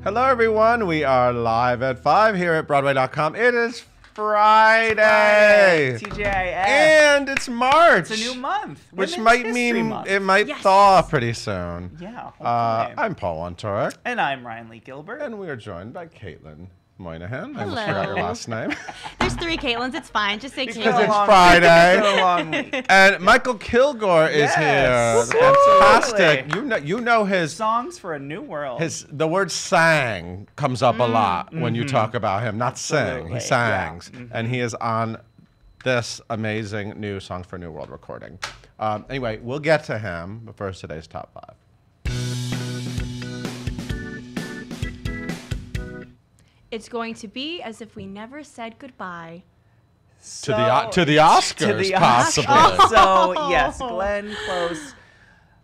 Hello, everyone. We are live at 5 here at Broadway.com. It is Friday. TGIF. And it's March. It's a new month. Which Women's might History mean Month. it might thaw pretty soon. Yeah, hopefully. I'm Paul Ontorek. And I'm Ryan Lee Gilbert. And we are joined by Caitlin Moynihan. I Hello. almost forgot your last name. There's 3 Caitlins. It's fine. Just say Because Caitlin. it's Friday. It's been a long week. And Mykal Kilgore is Yes. here. Fantastic. You know his Songs for a New World. the word sang comes up a lot when you talk about him. Not sing, Absolutely. he sangs. Yeah. And he is on this amazing new Songs for a New World recording. Anyway, we'll get to him, but first today's top 5. It's going to be as if we never said goodbye. To the Oscars, To the possibly. Oscars. So, yes, Glenn Close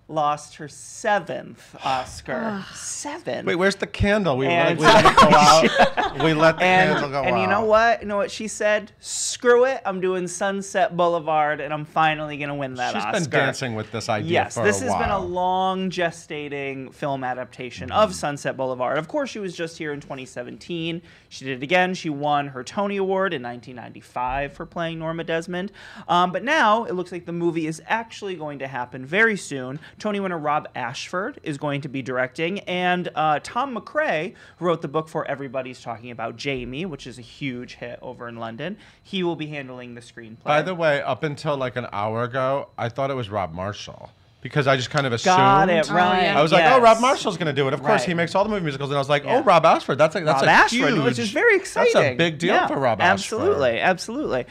lost her 7th Oscar. 7. Wait, where's the candle? We let And- it go out. We let the candle go out. And you know what? You know what she said? Screw it. I'm doing Sunset Boulevard, and I'm finally going to win that Oscar. She's been dancing with this idea Yes, for this a has while. been a long gestating film adaptation of Sunset Boulevard. Of course, she was just here in 2017. She did it again. She won her Tony Award in 1995 for playing Norma Desmond. But now it looks like the movie is actually going to happen very soon. Tony winner Rob Ashford is going to be directing, and Tom McRae, who wrote the book for Everybody's Talking About Jamie, which is a huge hit over in London, he will be handling the screenplay. By the way, up until like an hour ago, I thought it was Rob Marshall. Because I just kind of assumed. Got it, right. yeah. I was like, oh, Rob Marshall's going to do it. Of course, Right. he makes all the movie musicals. And I was like, Yeah. oh, Rob Ashford. That's Rob a Ashford, huge. which is very exciting. That's a big deal for Rob Ashford. Absolutely.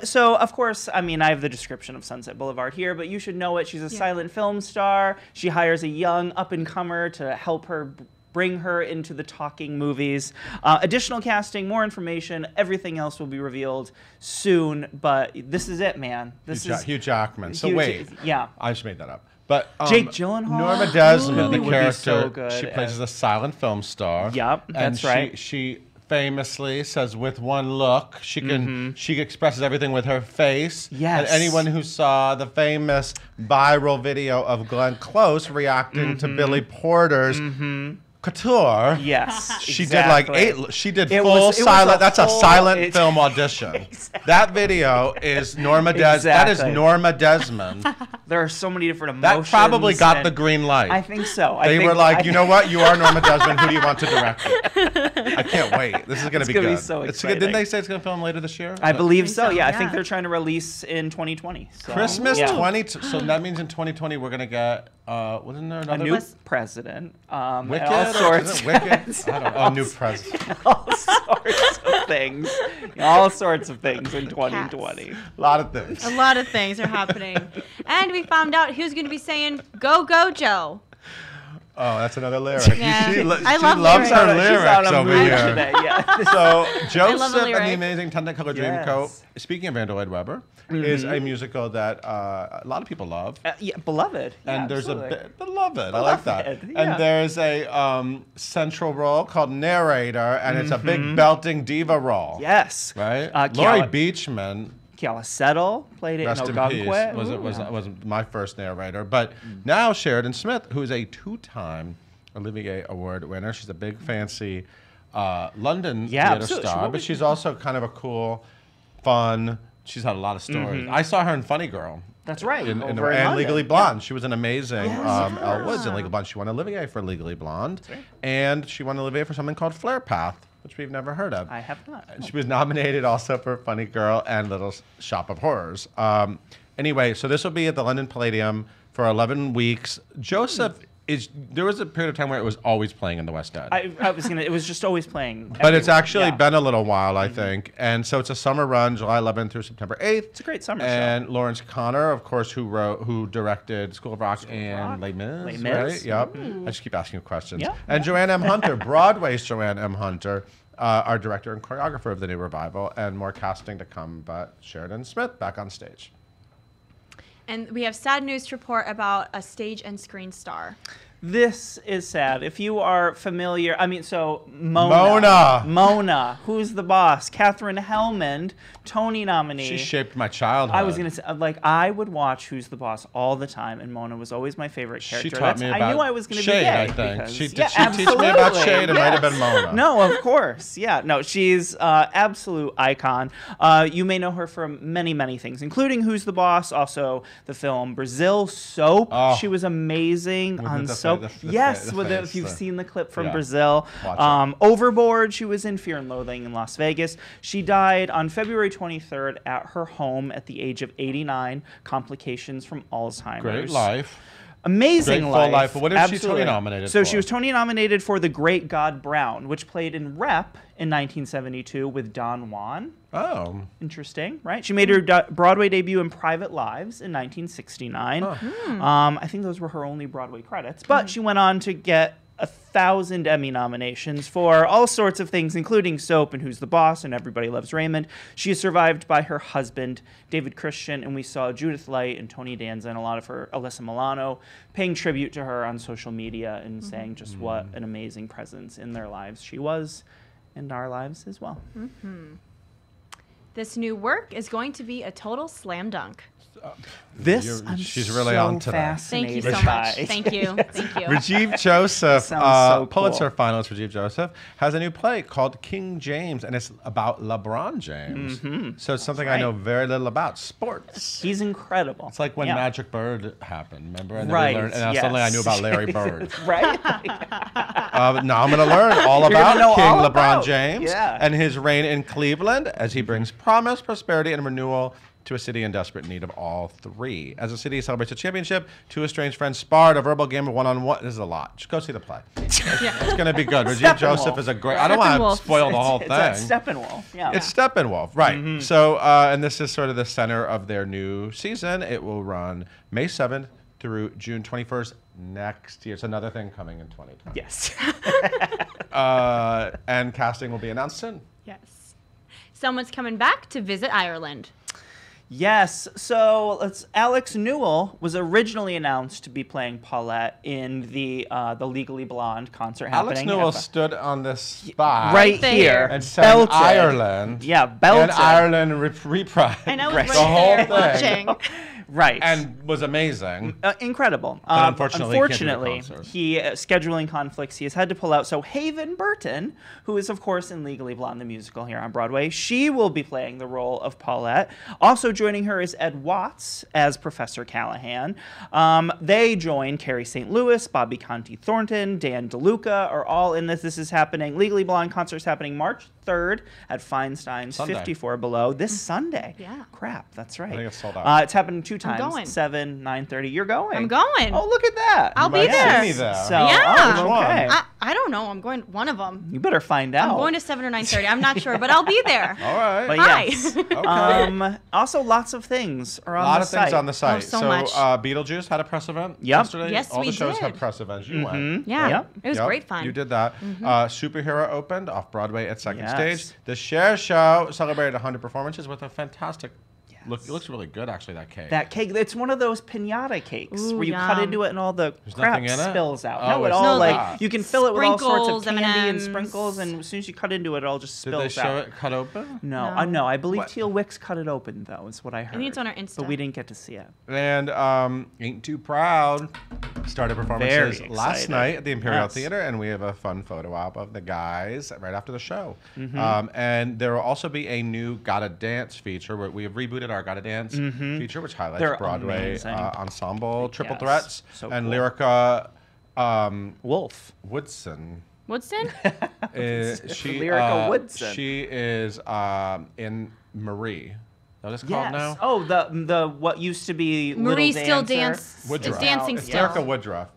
So, of course, I mean, I have the description of Sunset Boulevard here, but you should know it. She's a silent film star. She hires a young up-and-comer to help her bring her into the talking movies. Additional casting, more information, everything else will be revealed soon. But this is it, man. This is Hugh Jackman. So Hugh- wait. yeah. I just made that up. But Jake Gyllenhaal? Norma Desmond, Ooh. the Would be character, so good she plays as- as a silent film star. Yup, and that's right. She famously says, with one look, she expresses everything with her face. Yes. And anyone who saw the famous viral video of Glenn Close reacting to Billy Porter's Couture. Yes. She exactly. did like 8. She did It full was a silent. That's a full- silent film audition. That video is Norma Desmond. That is Exactly. Norma Desmond. There are so many different That emotions. probably got and the green light. I think so. They were like, you know what? You are Norma Desmond. Who do you want to direct it? I can't wait. This is going to be gonna good. be so It's good. exciting. Didn't they say it's going to film later this year? I believe think so. so, Yeah, I yeah. think they're trying to release in 2020. So, Christmas yeah. 20. So that means in 2020 we're going to get. Wasn't there A another? new president. And Wicked. all Or sorts. is it Wicked? I don't know. Oh, new president. all sorts of things. All sorts of things in 2020. A lot of things. A lot of things are happening. And we found out who's going to be saying, go, go, Joe. Oh, that's another lyric. Yeah. She I loves love lyrics. her She's on lyrics a over mood here. today. Yeah. So love a Joseph and the lyric. Amazing Technicolor Dreamcoat, Yes. speaking of Andrew Lloyd Webber, is a musical that a lot of people love. Yeah, beloved. Yeah, And there's absolutely. a bit beloved. I like that. Beloved, yeah. And there's a central role called narrator, and it's a big belting diva role. Yes. Right. Uh, Laurie Kiala- Beachman, Kiala Settle played it rest in in peace, Ogunquit. was my first narrator. But now Sheridan Smith, who is a 2-time Olivier Award winner. She's a big fancy London theater absolutely. She star, will but be- she's also kind of a cool, fun. She's had a lot of stories. I saw her in Funny Girl. That's right. In over in and London. Legally Blonde. She was an amazing Yes. Elle Woods in Legally Blonde. She won Olivier for Legally Blonde. right. And she won Olivier for something called Flare Path, which we've never heard of. I have not. And she was nominated also for Funny Girl and Little Shop of Horrors. Anyway, so this will be at the London Palladium for 11 weeks. Joseph there was a period of time where it was always playing in the West End. I was gonna. It was just always playing. But it's everywhere. actually Yeah. been a little while, I think. And so it's a summer run, July 11th through September 8th. It's a great summer show. And Lawrence Connor, of course, who directed School of Rock and Les Mis, Les Mis. right? Yep. I just keep asking you questions. Yeah. And Joanne M. Hunter, Broadway's Joanne M. Hunter, our director and choreographer of the new revival, and more casting to come. But Sheridan Smith back on stage. And we have sad news to report about a stage and screen star. This is sad. If you are familiar, I mean, so Mona, who's the boss? Katherine Helmond, Tony nominee. She shaped my childhood. I was gonna say, like, I would watch Who's the Boss all the time, and Mona was always my favorite character. She taught me about I knew I was gonna shade, be gay. I think. Because, Did yeah, she teach me about shade? It might have been Mona. No, of course. Yeah, no, she's absolute icon. You may know her from many, many things, including Who's the Boss, also the film Brazil, Soap. Oh. She was amazing on Soap. Yes, if you've seen the clip from Brazil. Overboard, she was in Fear and Loathing in Las Vegas. She died on February 23rd at her home at the age of 89, complications from Alzheimer's. Great life. Amazing Great life. full life. But what is she Absolutely. Tony nominated So for? she was Tony nominated for The Great God Brown, which played in Rep in 1972 with Don Juan. Oh. Interesting, right? She made her Broadway debut in Private Lives in 1969. I think those were her only Broadway credits. But she went on to get 1,000 Emmy nominations for all sorts of things, including Soap and Who's the Boss and Everybody Loves Raymond. She is survived by her husband, David Christian, and we saw Judith Light and Tony Danza and a lot of her, Alyssa Milano, paying tribute to her on social media and saying just what an amazing presence in their lives she was, and our lives as well. This new work is going to be a total slam dunk. She's really on today. Thank you so much. Thank you. Thank you. Rajiv Joseph, so Pulitzer cool. finalist Rajiv Joseph, has a new play called King James, and it's about LeBron James. So it's something I know very little about. Sports. He's incredible. It's like when Yeah. Magic Bird happened, remember? And then Right, we learned, and suddenly I knew about Larry Bird. Right? Now I'm going to learn all You're about gonna know King all LeBron about- James yeah. and his reign in Cleveland as he brings promise, prosperity, and renewal to a city in desperate need of all three. As the city celebrates a championship, two estranged friends sparred a verbal game of one-on-one. This is a lot. Just go see the play. It's going to be good. Rajiv Joseph is a great... I don't want to Steppenwolf. spoil the whole It's at thing. Steppenwolf. Yeah. It's Steppenwolf, right. So, and this is sort of the center of their new season. It will run May 7th through June 21st next year. It's another thing coming in 2020. Yes. And casting will be announced soon. Yes. Someone's coming back to visit Ireland. Yes. So Alex Newell was originally announced to be playing Paulette in the Legally Blonde concert happening. Alex Newell stood on this spot right There. here and sang belted. Ireland. Yeah, belted. And Ireland reprised. And I was Right. right The whole there thing. watching. Right. And was amazing. Incredible. But unfortunately, he can't do the concert. he scheduling conflicts. He has had to pull out. So Haven Burton, who is of course in Legally Blonde the musical here on Broadway, she will be playing the role of Paulette. Also joining her is Ed Watts as Professor Callahan. They join Carrie St. Louis, Bobby Conte Thornton, Dan DeLuca are all in this. This is happening. Legally Blonde concert's happening March 3rd at Feinstein's Sunday. 54 Below this Sunday. Yeah. Crap, that's right. I think it's sold out. It's happening 2 times. going. 7, 9:30. You're going. I'm going. Oh, look at that. I'll You be might there. see me there. So, Yeah. oh, Which one? okay. I don't know. I'm going one of them. You better find out. I'm going to 7 or 9:30. I'm not sure, but I'll be there. All right. But Hi. yes. Okay. Also, lots of things are A on lot the of things site. on the site. Oh, so much. Beetlejuice had a press event yesterday. Yes, All we the shows did. have press events. You went. Yeah. Yep. It was Yep, great fun. You did that. Superhero opened off Broadway at Second Yes. Stage. The Cher Show celebrated 100 performances with a fantastic. Look, it looks really good, actually. That cake. That cake, it's one of those pinata cakes Ooh, wut you cut yum. into it and all the There's crap nothing in it? spills out. Oh, No, it it's all not. like you can fill it with all sorts Sprinkles, of candy and M&Ms. sprinkles, and as soon as you cut into it, it all just Did spills they show out. it cut open? No, No. no, I believe What? Teal Wicks cut it open though. Is what I heard. I think it's on our Insta. but we didn't get to see it. And Ain't Too Proud started performances Very last excited. night at the Imperial Yes. Theater, and we have a fun photo op of the guys right after the show. And there will also be a new Gotta Dance feature. We have rebooted our Gotta Dance feature, which highlights They're Broadway amazing. ensemble, Triple Yes. Threats, So and cool. Lyrica Wolf. Woodson. Woodson? Lyrica Woodson. She is in Marie. Is that what it's called now? Oh, the what used to be Marie Little still Dancer. dance. Woodruff. Is dancing It's still. Lyrica Woodruff.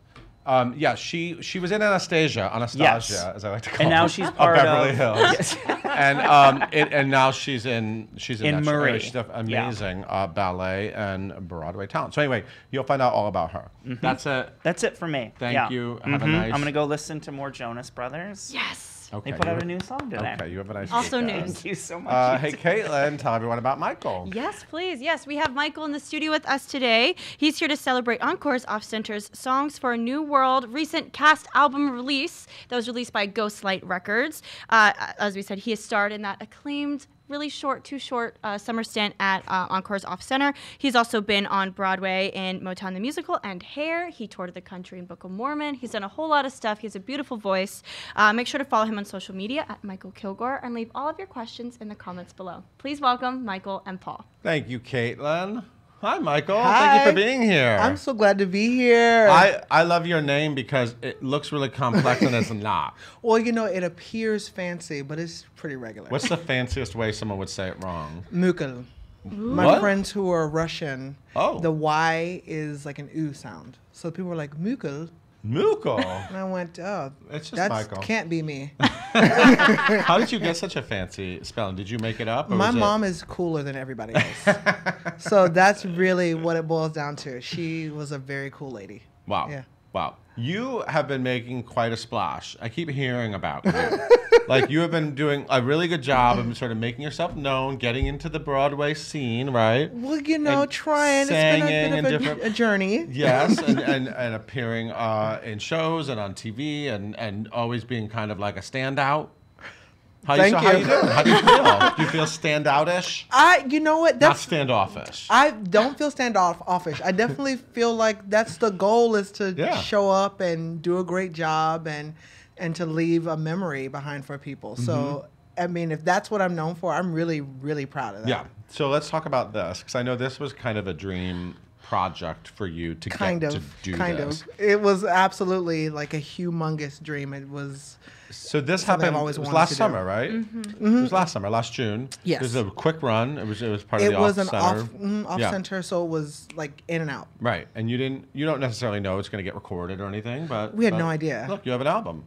Yeah, she was in Anastasia, Yes. as I like to call And now her, she's of part Beverly of- Hills. Yes. and now she's in In that show. Marie. She's amazing ballet and Broadway talent. So anyway, you'll find out all about her. That's it. That's it for me. Thank Yeah. you. Have a nice. I'm gonna go listen to more Jonas Brothers. Yes. Okay, They put out a new song today. Okay, you have a nice Also weekend. news. Thank you so much. Hey, Caitlin, tell everyone about Mykal. Yes, please. Yes, we have Mykal in the studio with us today. He's here to celebrate Encore's Off Center's Songs for a New World recent cast album release that was released by Ghostlight Records. As we said, he has starred in that acclaimed, really short, too short summer stint at Encore's Off Center. He's also been on Broadway in Motown the Musical and Hair. He toured the country in Book of Mormon. He's done a whole lot of stuff. He has a beautiful voice. Make sure to follow him on social media at Mykal Kilgore and leave all of your questions in the comments below. Please welcome Mykal and Paul. Thank you, Caitlin. Hi, Mykal. Hi. Thank you for being here. I'm so glad to be here. I love your name because it looks really complex and it's not. Well, you know, it appears fancy, but it's pretty regular. What's the fanciest way someone would say it wrong? Mykal? My What? friends who are Russian, Oh. the Y is like an oo sound. So people were like, Mykal. Mykal. And I went, oh, It's just that Mykal. can't be me. How did you get such a fancy spelling? Did you make it up? Or My was mom is cooler than everybody else. So that's really what it boils down to. She was a very cool lady. Wow. Yeah. Wow. You have been making quite a splash. I keep hearing about you. Like, you have been doing a really good job of sort of making yourself known, getting into the Broadway scene, right? Well, you know, And trying. It's been singing a and bit of different- a journey. Yes, and appearing in shows and on TV and always being kind of like a standout. How Thank How you. you doing? How do you feel? Do you feel standoutish? You know what? Not That's standoffish. I don't feel standoffish. I definitely feel like that's the goal, is to Yeah. show up and do a great job and to leave a memory behind for people. So, I mean, if that's what I'm known for, I'm really, really proud of that. Yeah. So let's talk about this, because I know this was kind of a dream project for you to get to do this. It was absolutely like a humongous dream. It was. So this Something I've happened. always It was wanted last to do. summer, right? It was last summer, last June. Yes. It was a quick run. It was part of It the was an off-center. off Yeah. center, so it was like in and out. Right, and you don't necessarily know it's going to get recorded or anything, but We had no idea. Look, you have an album.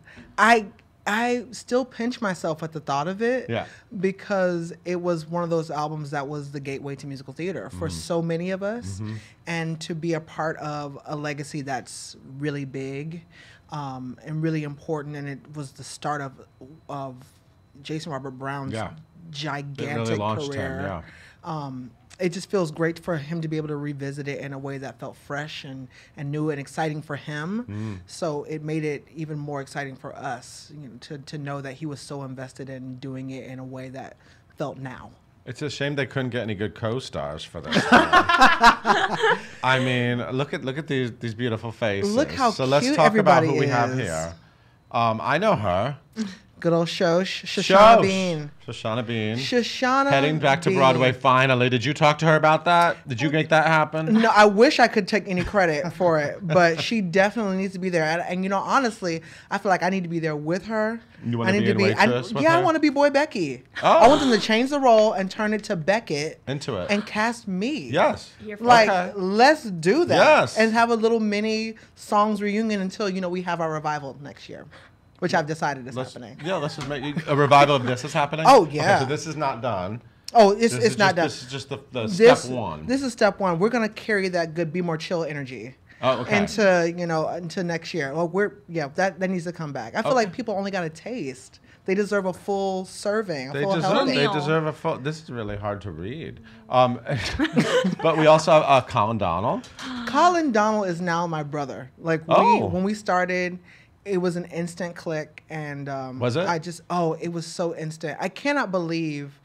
I still pinch myself at the thought of it, Yeah. because it was one of those albums that was the gateway to musical theater for so many of us, and to be a part of a legacy that's really big and really important, and it was the start of Jason Robert Brown's Yeah. gigantic It really launched career. him. Yeah. It just feels great for him to be able to revisit it in a way that felt fresh and new and exciting for him. So it made it even more exciting for us, you know, to know that he was so invested in doing it in a way that felt now. It's a shame they couldn't get any good co-stars for this. I mean, look at these beautiful faces. Look how so let's cute talk about who everybody we have is. here. I know her. Good old Shoshana Shosh. Bean. Shoshana Bean. Shoshana Heading back to Bean. Broadway finally. Did you talk to her about that? Did you make that happen? No, I wish I could take any credit for it, but she definitely needs to be there. And you know, honestly, I feel like I need to be there with her. You wanna I need be in Waitress with yeah, her? I want to be Boy Becky. Oh. I want them to change the role and turn it to Beckett Into it. and cast me. Yes. Here for Like, Okay. let's do that. Yes. And have a little mini songs reunion until, you know, we have our revival next year, which I've decided is happening. Yeah, let's just make a revival of this is happening. Oh, Okay, yeah. so this is not done. Oh, This it's is not just, done. This is just the step one. This is step one. We're gonna carry that good, be more chill energy. Oh, okay. Into next year. Well, that needs to come back. I feel like people only got a taste. They deserve a full serving, They full deserve, helping. they meal. deserve a full. This is really hard to read. But we also have Colin Donald. Colin Donald is now my brother. Like Oh. when we started, it was an instant click, and Was it? it was so instant. I cannot believe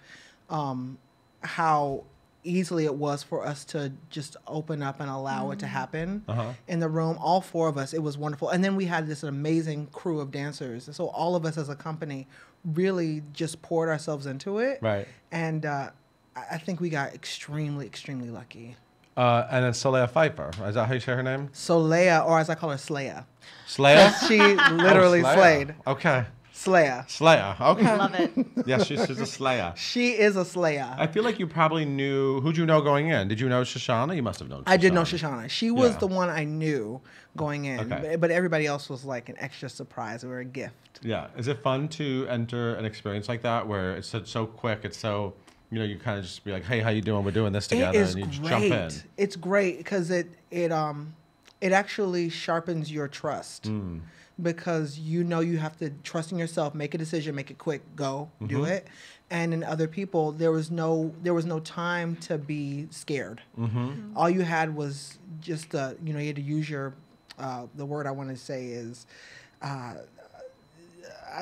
how easily it was for us to just open up and allow it to happen in the room. All four of us, it was wonderful. And then we had this amazing crew of dancers. So all of us as a company really just poured ourselves into it. Right. And I think we got extremely, extremely lucky. And then Soleil Pfeiffer. Is that how you say her name? Solea, or as I call her, Slaya. Slayer? She literally Slayer. slayed. Okay. Slaya. Slayer. Okay. Love it. Yes, she's a Slayer. She is a Slaya. I feel like you probably knew. Who'd you know going in? Did you know Shoshana? You must have known. I did know Shoshana. She was Yeah. the one I knew going in, Okay. but everybody else was like an extra surprise or a gift. Yeah. Is it fun to enter an experience like that where it's so quick? It's so, you kind of just be like, hey, how you doing? We're doing this together. It is And you just great. jump in. It's great because it actually sharpens your trust because you know you have to trust in yourself, make a decision, make it quick, go, do it. And in other people, there was no time to be scared. All you had was just you had to use your the word I want to say is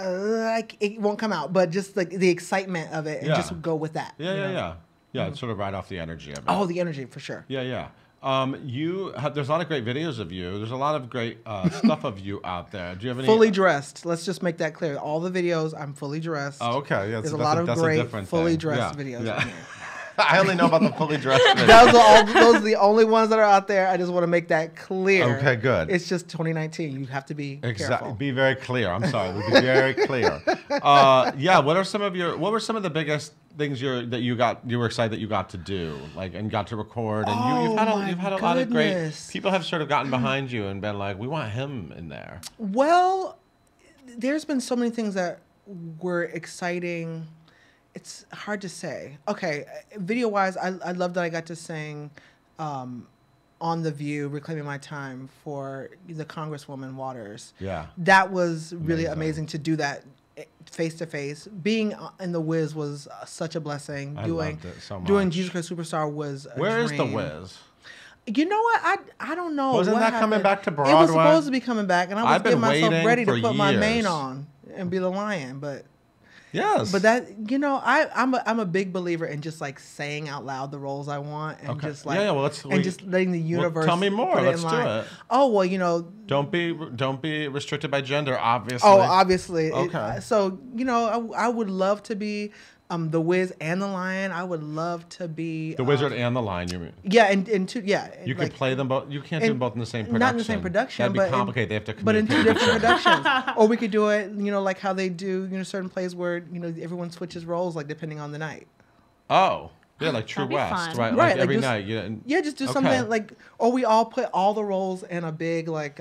like it won't come out, but just like the excitement of it and just go with that. Yeah. It's sort of right off the energy of it. Oh, the energy for sure. Yeah. There's a lot of great videos of you. There's a lot of great stuff of you out there. Do you have any? Fully dressed. Let's just make that clear. All the videos, I'm fully dressed. Oh, okay. Yeah, there's a lot of great fully dressed videos. Yeah. I only know about the fully dressed videos. Those are the only ones that are out there. I just want to make that clear. Okay, good. It's just 2019. You have to be careful. Be very clear. I'm sorry. We'll be very clear. What were some of the biggest things that you were excited that you got to do, like, and got to record, and you've had a lot of great people have sort of gotten behind you and been like, we want him in there. Well, there's been so many things that were exciting. It's hard to say. Okay, video-wise, I love that I got to sing on The View, Reclaiming My Time, for the Congresswoman Waters. Yeah. That was really amazing to do that face-to-face. Being in The Wiz was such a blessing. I loved it so much. Doing Jesus Christ Superstar was a Where is dream. The Wiz? You know what? I don't know. Wasn't what that happened. coming back to Broadway? It was supposed to be coming back, and I was I've been getting myself waiting ready to for put my mane years. on and be the lion, but... Yes. But that, I'm a big believer in just like saying out loud the roles I want and just like just letting the universe. Tell me more. Put Let's it in do line. it. Oh well, Don't be restricted by gender, obviously. Oh, obviously. Okay. So I would love to be the Wiz and the Lion. I would love to be the Wizard and the Lion. You mean? Yeah, and two. Yeah. You could play them both. You can't do them both in the same production. Not in the same production. That'd be complicated. They have to But in communicate. two different productions. Or we could do it, like how they do, certain plays where everyone switches roles, like depending on the night. Oh. Yeah, like True That'd be West, fun. right? Right, Like every just, night. Yeah, just do something like, or we all put all the roles in a big like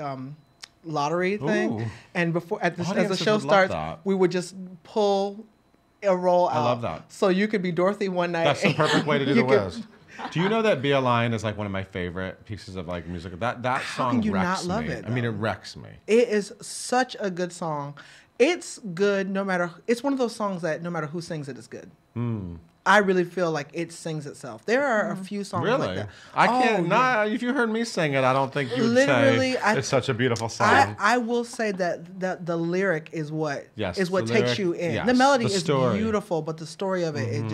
lottery thing, Ooh. and before as the Audiences show would love starts, that. we would just pull a role out. I love that. So you could be Dorothy one night. That's the perfect way to do You The could- Wiz. Do you know that Be a Lion is like one of my favorite pieces of like music? That How song can you wrecks not love me. it, I mean, it though? wrecks me. It is such a good song. It's good no matter. It's one of those songs that no matter who sings it, it's good. I really feel like it sings itself. There are a few songs Really? like that. I can't. Oh, yeah. If you heard me sing it, I don't think you would Literally, say it's such a beautiful song. I will say that the lyric is what Yes, is what the takes lyric, you in. yes. The melody The is story. beautiful, but the story of it,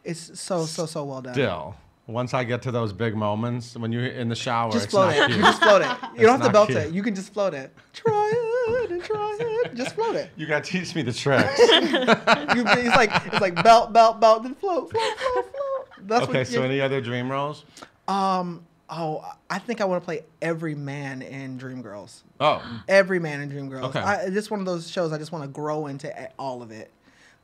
it's so well done. Still, once I get to those big moments when you're in the shower, Just it's float not it. cute. You just float it. You don't have to not belt cute. it. You can just float it. Try it and try it. Just float it. You gotta teach me the tricks. It's like belt, then float. That's Okay, what so any other dream roles? I think I want to play every man in Dreamgirls. Oh, Every man in Dreamgirls. Okay. This is one of those shows I just want to grow into all of it.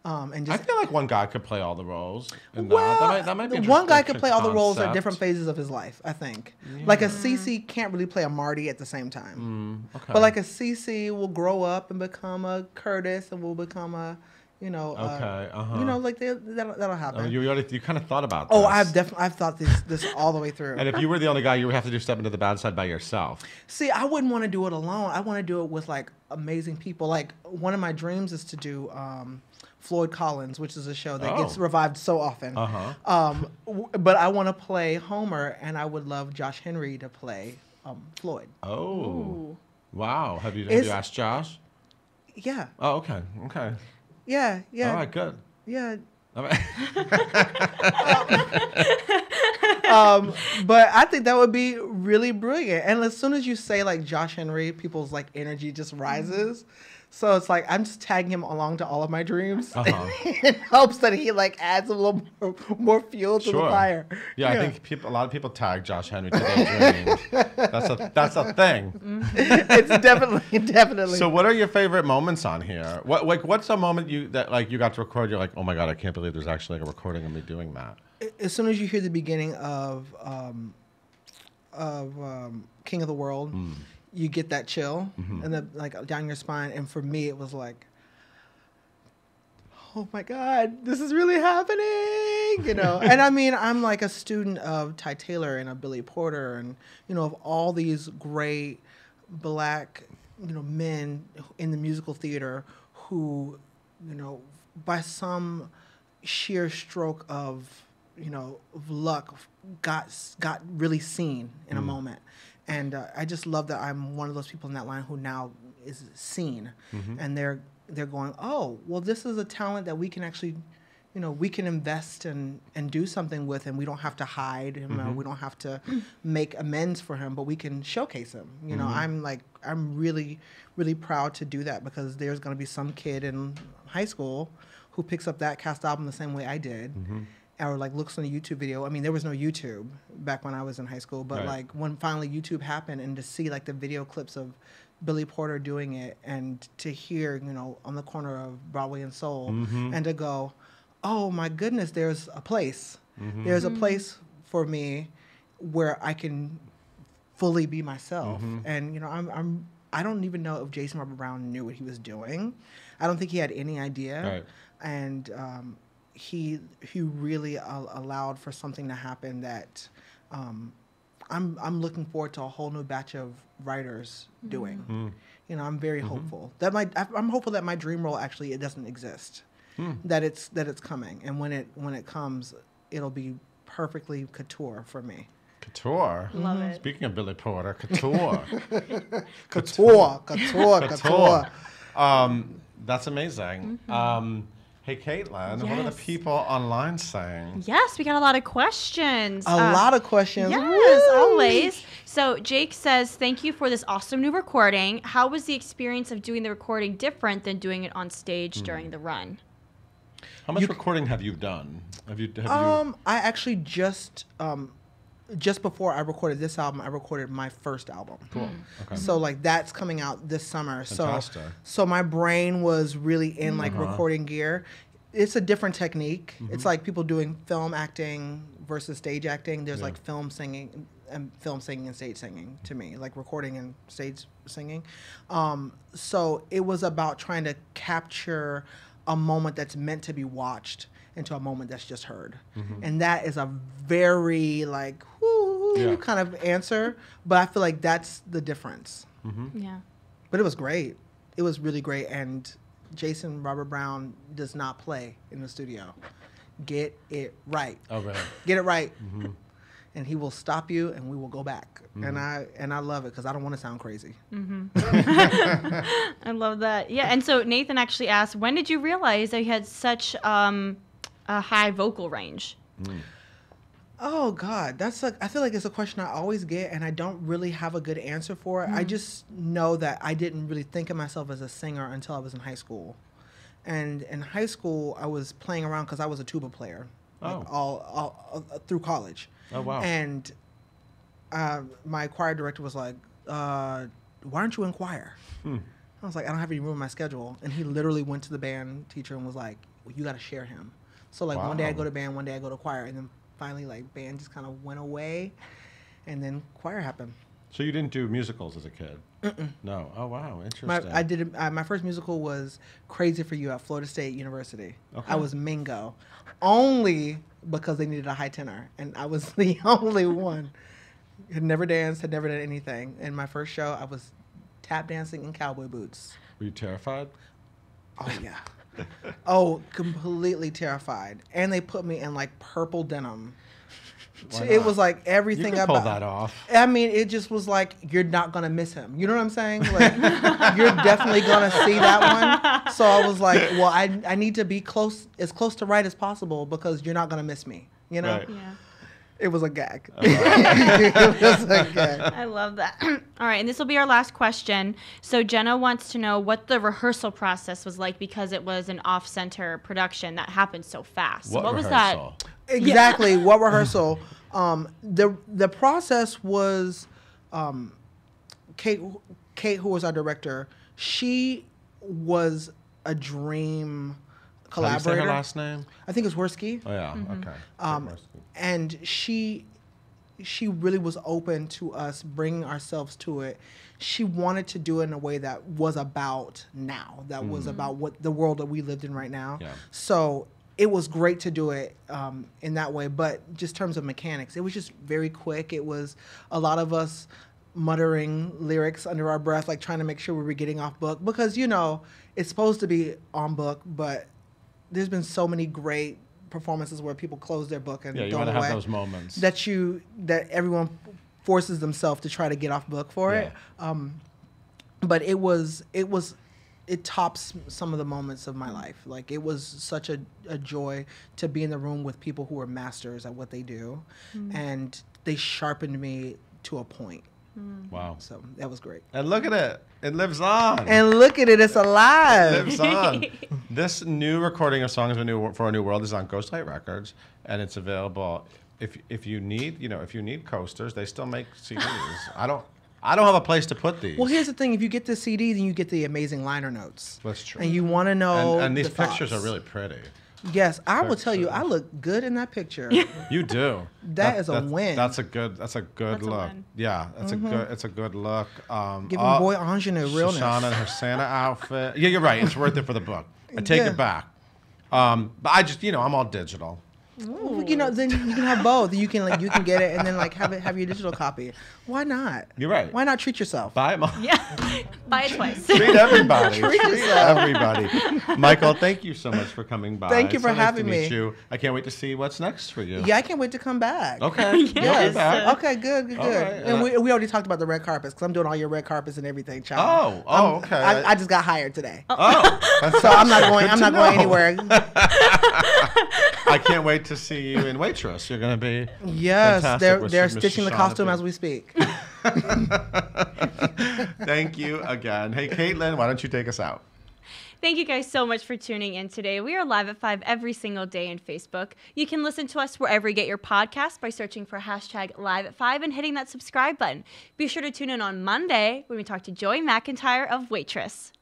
And I just feel like one guy could play all the roles. In well, that might be the one guy interesting could play all the roles at concept. different phases of his life. I think, like a Cece can't really play a Marty at the same time. Okay. But like a Cece will grow up and become a Curtis, and will become a, like that'll happen. Oh, you kind of thought about this. Oh, I've thought this all the way through. And if you were the only guy, you would have to do Step Into the Bad Side by yourself. See, I wouldn't want to do it alone. I want to do it with like amazing people. Like one of my dreams is to do Floyd Collins, which is a show that gets revived so often. But I want to play Homer, and I would love Josh Henry to play Floyd. Oh, Ooh. wow. Have you asked Josh? Yeah, Oh, okay. yeah. All right, good. Yeah. All right. But I think that would be really brilliant. And as soon as you say like Josh Henry, people's like energy just rises. So it's like I'm just tagging him along to all of my dreams in hopes that he like adds a little more fuel to the fire. Yeah, I think a lot of people tag Josh Henry to their dreams. That's a thing. It's definitely. So, what are your favorite moments on here? What's a moment you got to record? You're like, oh my god, I can't believe there's actually like a recording of me doing that. As soon as you hear the beginning of King of the World, you get that chill and then like down your spine. And for me, it was like, oh my God, this is really happening, you know. And I mean, I'm like a student of Ty Taylor and of Billy Porter and, you know, of all these great Black, you know, men in the musical theater who, you know, by some sheer stroke of, you know, of luck, got really seen in a moment. And I just love that I'm one of those people in that line who now is seen. And they're going, oh, well, this is a talent that we can actually, you know, we can invest and do something with, and we don't have to hide him, or we don't have to make amends for him, but we can showcase him. You know, I'm really, really proud to do that, because there's going to be some kid in high school who picks up that cast album the same way I did, or like looks on a YouTube video. I mean, there was no YouTube back when I was in high school, but like when finally YouTube happened, and to see like the video clips of Billy Porter doing it, and to hear, you know, on the corner of Broadway and Soul, and to go, oh my goodness, there's a place. There's a place for me where I can fully be myself. And, you know, I don't even know if Jason Robert Brown knew what he was doing. I don't think he had any idea. And he really allowed for something to happen that I'm looking forward to a whole new batch of writers doing. You know, I'm very hopeful that I'm hopeful that my dream role actually, it doesn't exist, that it's coming, and when it comes, it'll be perfectly couture for me. Couture. Love it. Speaking of Billy Porter, couture. couture. That's amazing. Hey, Caitlin, what are the Yes. people online saying? Yes, we got a lot of questions. A lot of questions. Yes, Woo! always. So Jake says, thank you for this awesome new recording. How was the experience of doing the recording different than doing it on stage during the run? How much recording have you done? Have you? I actually just before I recorded this album, I recorded my first album. Cool. Okay. So like that's coming out this summer. Fantastic. So my brain was really in like recording gear. It's a different technique. It's like people doing film acting versus stage acting. There's like film singing and stage singing to me, like recording and stage singing. So it was about trying to capture a moment that's meant to be watched into a moment that's just heard. And that is a very like kind of answer, but I feel like that's the difference. Yeah. But it was great. It was really great, and Jason Robert Brown does not play in the studio. Get it right. Oh, really? Get it right. And he will stop you, and we will go back. And I love it, because I don't want to sound crazy. I love that. Yeah, and so Nathan actually asked, when did you realize that you had such a high vocal range? Oh God, I feel like it's a question I always get, and I don't really have a good answer for it. I just know that I didn't really think of myself as a singer until I was in high school. And in high school, I was playing around because I was a tuba player, like all through college. Oh, wow. And my choir director was like, "Why aren't you in choir?" I was like, "I don't have any room in my schedule." And he literally went to the band teacher and was like, well, "You got to share him." So like one day I go to band, one day I go to choir, and then finally like band just kind of went away, and then choir happened. So you didn't do musicals as a kid? No. Oh, wow. Interesting. My first musical was Crazy for You at Florida State University. Okay. I was Mingo, only because they needed a high tenor, and I was the only one. Had never danced, had never done anything. In my first show, I was tap dancing in cowboy boots. Were you terrified? Oh yeah. Oh, completely terrified. And they put me in like purple denim. Why It not? was like everything You can about pull that off. I mean, it just was like, you're not gonna miss him. You know what I'm saying? Like, you're definitely gonna see that one. So I was like, well, I need to be as close to right as possible, because you're not gonna miss me. You know? Right. Yeah. It was a gag. It was a gag. I love that. All right, and this will be our last question. So Jenna wants to know what the rehearsal process was like, because it was an off-center production that happened so fast. What was rehearsal? that? Exactly. What rehearsal? The process was, Kate, who was our director, she was a dream collaborator. How do you say her last name? I think it's Worski. Oh, yeah. Okay. And she she really was open to us bringing ourselves to it. She wanted to do it in a way that was about now, that was about what the world that we lived in right now. Yeah. So it was great to do it in that way, but just in terms of mechanics, it was just very quick. It was a lot of us muttering lyrics under our breath, like trying to make sure we were getting off book, because, you know, it's supposed to be on book, but there's been so many great performances where people close their book and Yeah, you don't want to away, have those moments. that everyone forces themselves to try to get off book for it. But it tops some of the moments of my life. Like, it was such a joy to be in the room with people who are masters at what they do, and they sharpened me to a point. Wow. So that was great. And look at it. It lives on. And look at it, it's alive. It lives on. This new recording of Songs for a New World is on Ghostlight Records, and it's available. If you need coasters, they still make CDs. I don't have a place to put these. Well, here's the thing: if you get the CD, then you get the amazing liner notes. That's true. And you want to know. And these the pictures thoughts. are really pretty. Yes, I will tell you, I look good in that picture. You do. That is a win. That's a good That's a look. win. Yeah, it's a good look. Giving Boy Ingenue realness. Shoshana and her Santa outfit. Yeah, you're right. It's worth it for the book. I take it back. But I just, I'm all digital. Ooh. You know, then you can have both. You can get it and then have your digital copy. Why not? You're right. Why not treat yourself? Buy them all. Yeah. Buy it twice. Treat everybody. Treat everybody. Mykal, thank you so much for coming by. Thank you for It's so nice having to meet me. you. I can't wait to see what's next for you. Yeah, I can't wait to come back. Okay. Yes. You'll be back. Okay, good. All right, And we already talked about the red carpets, because I'm doing all your red carpets and everything, child. Okay. I just got hired today. That's So I'm not good going. I'm to not going know. anywhere. I can't wait to see you in Waitress. You're going to be Yes, fantastic with they're Miss stitching the Shoshana costume P. as we speak. Thank you again. Hey, Caitlin, why don't you take us out? Thank you guys so much for tuning in today. We are live at 5 every single day on Facebook. You can listen to us wherever you get your podcasts by searching for #live at 5 and hitting that subscribe button. Be sure to tune in on Monday when we talk to Joey McIntyre of Waitress.